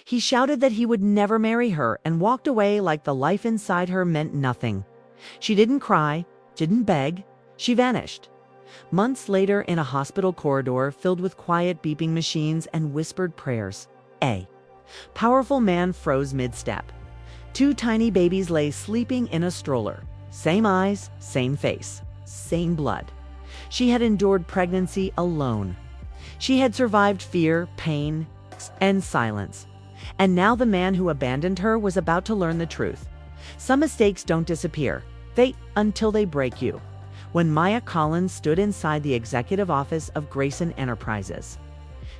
He shouted that he would never marry her and walked away like the life inside her meant nothing. She didn't cry, didn't beg, she vanished. Months later, in a hospital corridor filled with quiet beeping machines and whispered prayers, a powerful man froze mid-step. 2 tiny babies lay sleeping in a stroller. Same eyes, same face, same blood. She had endured pregnancy alone. She had survived fear, pain, and silence. And now the man who abandoned her was about to learn the truth. Some mistakes don't disappear, until they break you. When Maya Collins stood inside the executive office of Grayson Enterprises,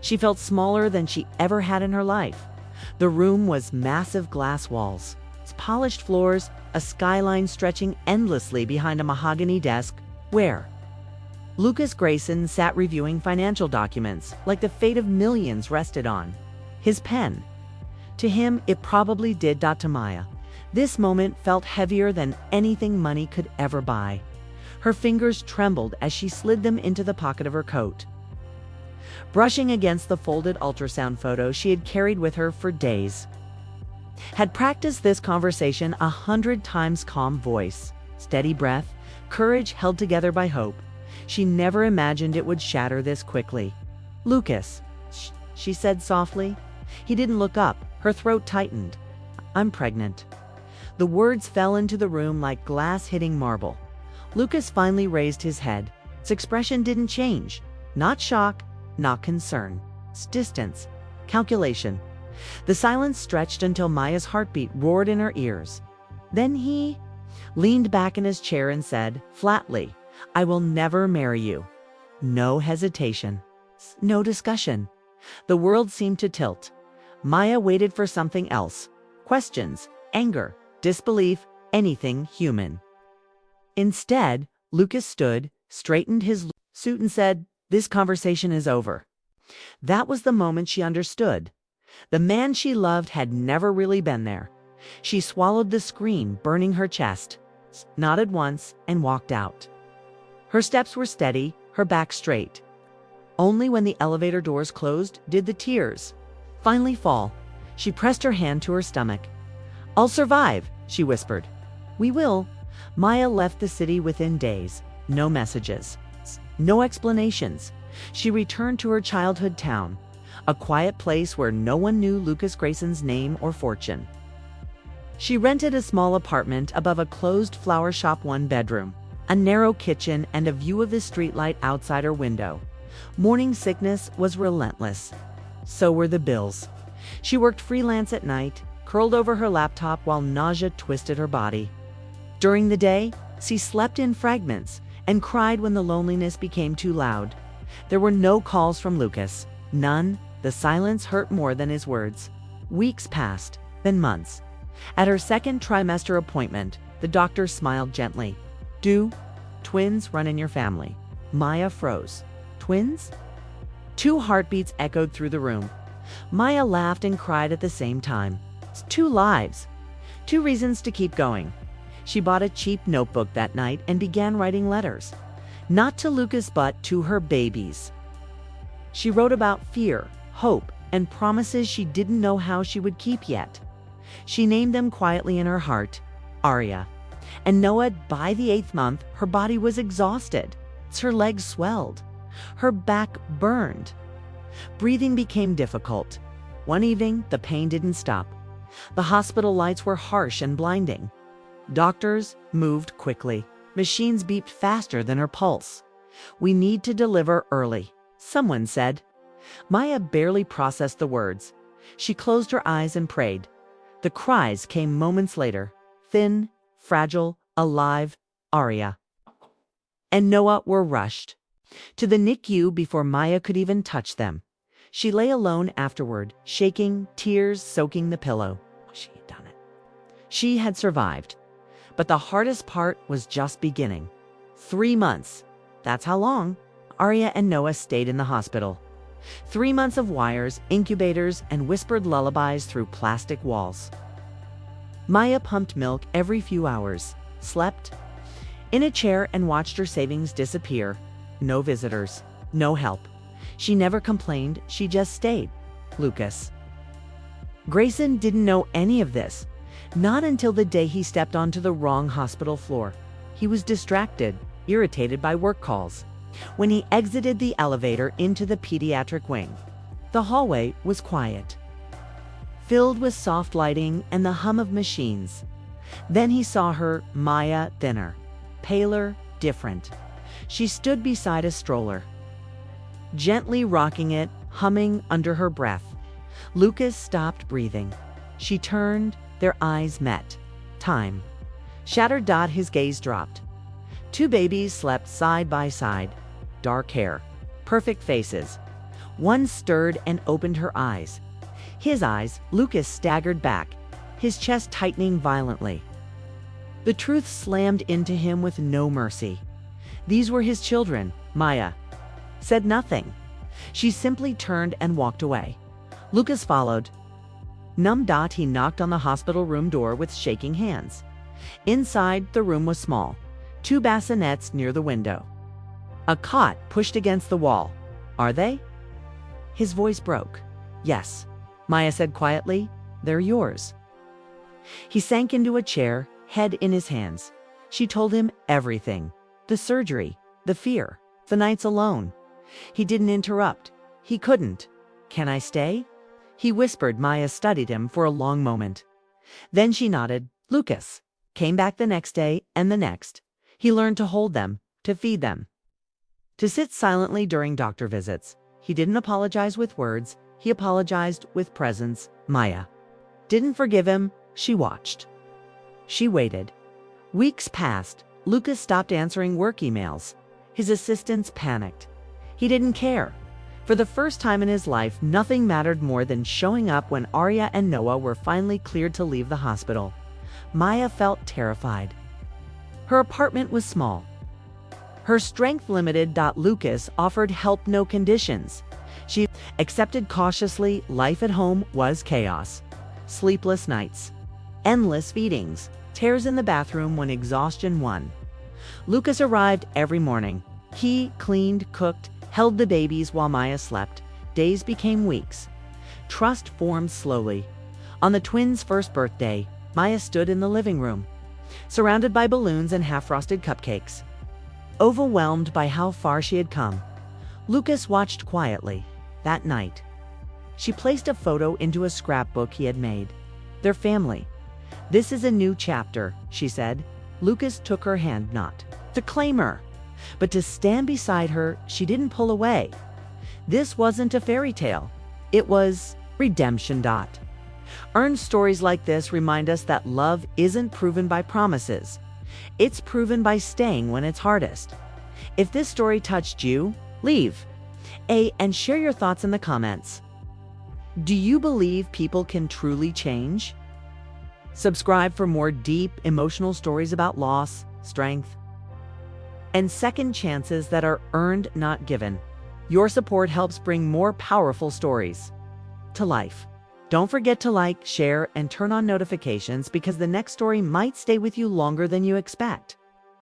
she felt smaller than she ever had in her life. The room was massive glass walls, polished floors, a skyline stretching endlessly behind a mahogany desk where Lucas Grayson sat reviewing financial documents like the fate of millions rested on his pen. To him, it probably did. To Maya, this moment felt heavier than anything money could ever buy. Her fingers trembled as she slid them into the pocket of her coat, brushing against the folded ultrasound photo she had carried with her for days. Had practiced this conversation 100 times. Calm voice, steady breath, courage held together by hope. She never imagined it would shatter this quickly. "Lucas," she said softly. He didn't look up. Her throat tightened. "I'm pregnant." The words fell into the room like glass hitting marble. Lucas finally raised his head. His expression didn't change. Not shock, not concern. Distance, calculation. The silence stretched until Maya's heartbeat roared in her ears. Then he leaned back in his chair and said, flatly, "I will never marry you." No hesitation. No discussion. The world seemed to tilt. Maya waited for something else. Questions, anger, disbelief, anything human. Instead, Lucas stood, straightened his suit and said, "This conversation is over." That was the moment she understood. The man she loved had never really been there. She swallowed the scream burning her chest, nodded once, and walked out. Her steps were steady, her back straight. Only when the elevator doors closed did the tears finally fall. She pressed her hand to her stomach. "I'll survive," she whispered. "We will." Maya left the city within days. No messages, no explanations. She returned to her childhood town, a quiet place where no one knew Lucas Grayson's name or fortune. She rented a small apartment above a closed flower shop, 1 bedroom, a narrow kitchen, and a view of the streetlight outside her window. Morning sickness was relentless. So were the bills. She worked freelance at night, curled over her laptop while nausea twisted her body. During the day, she slept in fragments and cried when the loneliness became too loud. There were no calls from Lucas. None. The silence hurt more than his words. Weeks passed, then months. At her 2nd trimester appointment, the doctor smiled gently. "Do twins run in your family?" Maya froze. Twins? 2 heartbeats echoed through the room. Maya laughed and cried at the same time. 2 lives. 2 reasons to keep going. She bought a cheap notebook that night and began writing letters. Not to Lucas, but to her babies. She wrote about fear, hope, and promises she didn't know how she would keep yet. She named them quietly in her heart, Arya and Noah. By the 8th month, her body was exhausted. Her legs swelled. Her back burned. Breathing became difficult. One evening, the pain didn't stop. The hospital lights were harsh and blinding. Doctors moved quickly. Machines beeped faster than her pulse. "We need to deliver early," someone said. Maya barely processed the words. She closed her eyes and prayed. The cries came moments later. Thin, fragile, alive, Arya and Noah were rushed to the NICU before Maya could even touch them. She lay alone afterward, shaking, tears soaking the pillow. She had done it. She had survived. But the hardest part was just beginning. 3 months. That's how long Arya and Noah stayed in the hospital. 3 months of wires, incubators, and whispered lullabies through plastic walls. Maya pumped milk every few hours, slept in a chair, and watched her savings disappear. No visitors, no help. She never complained, she just stayed. Lucas Grayson didn't know any of this, not until the day he stepped onto the wrong hospital floor. He was distracted, irritated by work calls. When he exited the elevator into the pediatric wing, the hallway was quiet, filled with soft lighting and the hum of machines. Then he saw her, Maya, thinner, paler, different. She stood beside a stroller, gently rocking it, humming under her breath. Lucas stopped breathing. She turned, their eyes met. Time. Shattered. His gaze dropped. Two babies slept side by side. Dark hair, perfect faces. One stirred and opened her eyes. His eyes, Lucas staggered back, his chest tightening violently. The truth slammed into him with no mercy. These were his children. Maya said nothing. She simply turned and walked away. Lucas followed. Numb. He knocked on the hospital room door with shaking hands. Inside, the room was small. Two bassinets near the window. A cot pushed against the wall. Are they? His voice broke. Yes, Maya said quietly. They're yours. He sank into a chair, head in his hands. She told him everything. The surgery, the fear, the nights alone. He didn't interrupt. He couldn't. Can I stay? He whispered. Maya studied him for a long moment. Then she nodded. Lucas came back the next day and the next. He learned to hold them, to feed them, to sit silently during doctor visits. He didn't apologize with words. He apologized with presence. Maya didn't forgive him. She watched. She waited. Weeks passed. Lucas stopped answering work emails. His assistants panicked. He didn't care. For the first time in his life, nothing mattered more than showing up when Arya and Noah were finally cleared to leave the hospital. Maya felt terrified. Her apartment was small, her strength limited. Lucas offered help, no conditions. She accepted cautiously. Life at home was chaos. Sleepless nights, endless feedings, tears in the bathroom when exhaustion won. Lucas arrived every morning. He cleaned, cooked, held the babies while Maya slept. Days became weeks. Trust formed slowly. On the twins' first birthday, Maya stood in the living room, surrounded by balloons and half-frosted cupcakes. Overwhelmed by how far she had come, Lucas watched quietly. That night, she placed a photo into a scrapbook he had made. Their family. This is a new chapter, she said. Lucas took her hand, not to claim her, but to stand beside her. She didn't pull away. This wasn't a fairy tale. It was redemption. Earned stories like this remind us that love isn't proven by promises. It's proven by staying when it's hardest. If this story touched you, leave and share your thoughts in the comments. Do you believe people can truly change? Subscribe for more deep, emotional stories about loss, strength, and second chances that are earned, not given. Your support helps bring more powerful stories to life. Don't forget to like, share, and turn on notifications because the next story might stay with you longer than you expect.